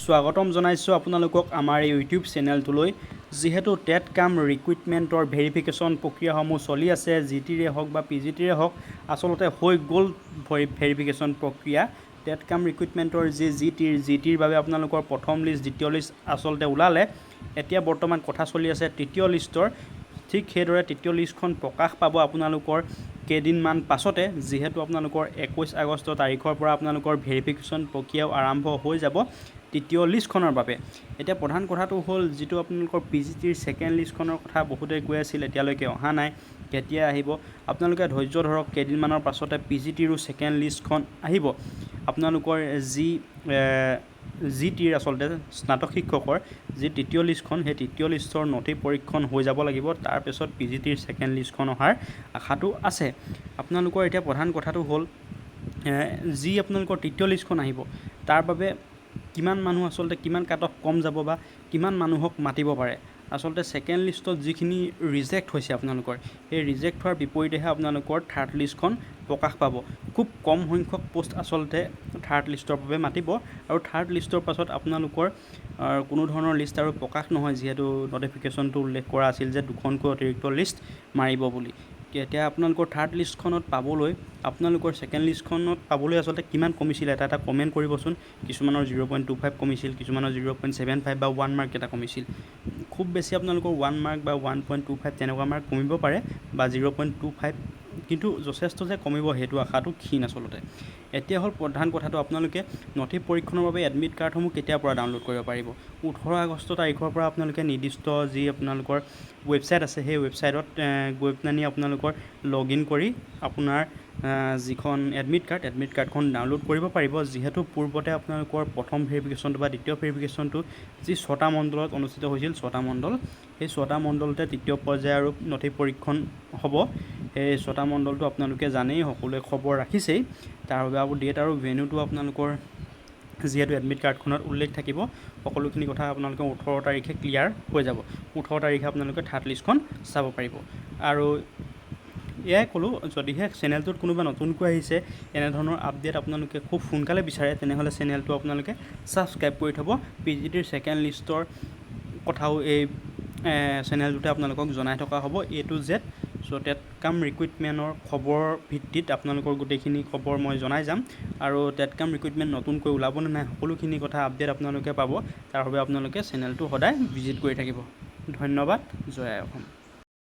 স্বাগতম জনাইছোঁ আপোনালোকক আমাৰ এই ইউটিউব চেনেলটোলৈ। যিহেতু টেট কাম ৰিক্ৰুইটমেণ্টৰ ভেৰিফিকেশ্যন প্ৰক্ৰিয়াসমূহ চলি আছে, GTৰে হওক বা PGTৰে হওক, আচলতে হৈ গ'ল ভেৰিফিকেশ্যন প্ৰক্ৰিয়া। টেট কাম ৰিক্ৰুইটমেণ্টৰ যি GTৰ বাবে আপোনালোকৰ প্ৰথম লিষ্ট, দ্বিতীয় লিষ্ট আচলতে ওলালে। এতিয়া বৰ্তমান কথা চলি আছে তৃতীয় লিষ্টৰ। ঠিক সেইদৰে তৃতীয় লিষ্টখন প্ৰকাশ পাব আপোনালোকৰ কেইদিনমান পাছতে, যিহেতু আপোনালোকৰ 21 আগষ্ট তাৰিখৰ পৰা আপোনালোকৰ ভেৰিফিকেশ্যন প্ৰক্ৰিয়াও আৰম্ভ হৈ যাব তৃতীয় লিষ্টখনৰ বাবে। এতিয়া প্ৰধান কথাটো হ'ল, যিটো আপোনালোকৰ PGTৰ ছেকেণ্ড লিষ্টখনৰ কথা বহুতে কৈ আছিল, এতিয়ালৈকে অহা নাই, কেতিয়া আহিব। আপোনালোকে ধৈৰ্য ধৰক, কেইদিনমানৰ পাছতে PGTৰো ছেকেণ্ড লিষ্টখন আহিব। আপোনালোকৰ GTৰ আচলতে স্নাতক শিক্ষকৰ যি তৃতীয় লিষ্টখন, সেই তৃতীয় লিষ্টৰ নথি পৰীক্ষণ হৈ যাব লাগিব। তাৰপিছত PGTৰ ছেকেণ্ড লিষ্টখন অহাৰ আশাটো আছে। আপোনালোকৰ এতিয়া প্ৰধান কথাটো হ'ল, যি আপোনালোকৰ তৃতীয় লিষ্টখন আহিব, তাৰ বাবে কিমান মানুহ আচলতে, কিমান কাট অফ কম যাব বা কিমান মানুহক মাতিব পাৰে। আচলতে ছেকেণ্ড লিষ্টত যিখিনি ৰিজেক্ট হৈছে আপোনালোকৰ, সেই ৰিজেক্ট হোৱাৰ বিপৰীতেহে আপোনালোকৰ থাৰ্ড লিষ্টখন প্ৰকাশ পাব। খুব কম সংখ্যক পোষ্ট আচলতে থাৰ্ড লিষ্টৰ বাবে মাতিব, আৰু থাৰ্ড লিষ্টৰ পাছত আপোনালোকৰ কোনো ধৰণৰ লিষ্ট আৰু প্ৰকাশ নহয়, যিহেতু নটিফিকেশ্যনটো উল্লেখ কৰা আছিল যে 2খনকৈ অতিৰিক্ত লিষ্ট মাৰিব বুলি। এতিয়া আপোনালোকৰ থাৰ্ড লিষ্টখনত পাবলৈ, আপোনালোকৰ ছেকেণ্ড লিষ্টখনত পাবলৈ আচলতে কিমান কমিছিল, এটা কমেণ্ট কৰিবচোন। কিছুমানৰ 0.25 কমিছিল, কিছুমানৰ 0.75 বা 1 মাৰ্ক এটা কমিছিল। খুব বেছি আপোনালোকৰ 1 মাৰ্ক বা 1.25 তেনেকুৱা মাৰ্ক কমিব পাৰে, বা 0.25, কিন্তু যথেষ্ট যে কমিব সেইটো আশাটো ক্ষীণ আচলতে। এতিয়া হ'ল প্ৰধান কথাটো, আপোনালোকে নথি পৰীক্ষণৰ বাবে এডমিট কাৰ্ডসমূহ কেতিয়াৰ পৰা ডাউনলোড কৰিব পাৰিব। 18 আগষ্ট তাৰিখৰ পৰা আপোনালোকে নিৰ্দিষ্ট যি আপোনালোকৰ ৱেবছাইট আছে, সেই ৱেবছাইটত গৈ পেলাই আপোনালোকৰ লগ ইন কৰি আপোনাৰ যিখন এডমিট কাৰ্ডখন ডাউনলোড কৰিব পাৰিব। যিহেতু পূৰ্বতে আপোনালোকৰ প্ৰথম ভেৰিফিকেশ্যনটো বা দ্বিতীয় ভেৰিফিকেশ্যনটো যি 6টা মণ্ডলত অনুষ্ঠিত হৈছিল, 6টা মণ্ডল, সেই 6টা মণ্ডলতে তৃতীয় পৰ্যায়ৰ আৰু নথি পৰীক্ষণ হ'ব। সেই 6টা মণ্ডলটো আপোনালোকে জানেই, সকলোৱে খবৰ ৰাখিছেই। তাৰ বাবে আৰু ডেট আৰু ভেন্যুটো আপোনালোকৰ যিহেতু এডমিট কাৰ্ডখনত উল্লেখ থাকিব, সকলোখিনি কথা আপোনালোকে 18 তাৰিখে ক্লিয়াৰ হৈ যাব। 18 তাৰিখে আপোনালোকে থাৰ্ড লিষ্টখন চাব পাৰিব। আৰু এয়াই ক'লোঁ, যদিহে চেনেলটোত কোনোবা নতুনকৈ আহিছে, এনেধৰণৰ আপডেট আপোনালোকে খুব সোনকালে বিচাৰে, তেনেহ'লে চেনেলটো আপোনালোকে ছাবস্ক্ৰাইব কৰি থ'ব। PGTৰ ছেকেণ্ড লিষ্টৰ কথাও এই চেনেলটোতে আপোনালোকক জনাই থকা হ'ব, A to Z। So' TET কাম ৰিক্ৰুইটমেণ্টৰ খবৰ ভিত্তিত আপোনালোকৰ গোটেইখিনি খবৰ মই জনাই যাম। আৰু টেট কাম ৰিক্ৰুইটমেণ্ট নতুনকৈ ওলাব নে নাই, সকলোখিনি কথা আপডেট আপোনালোকে পাব। তাৰ বাবে আপোনালোকে চেনেলটো সদায় ভিজিট কৰি থাকিব। ধন্যবাদ। জয় আই অসম।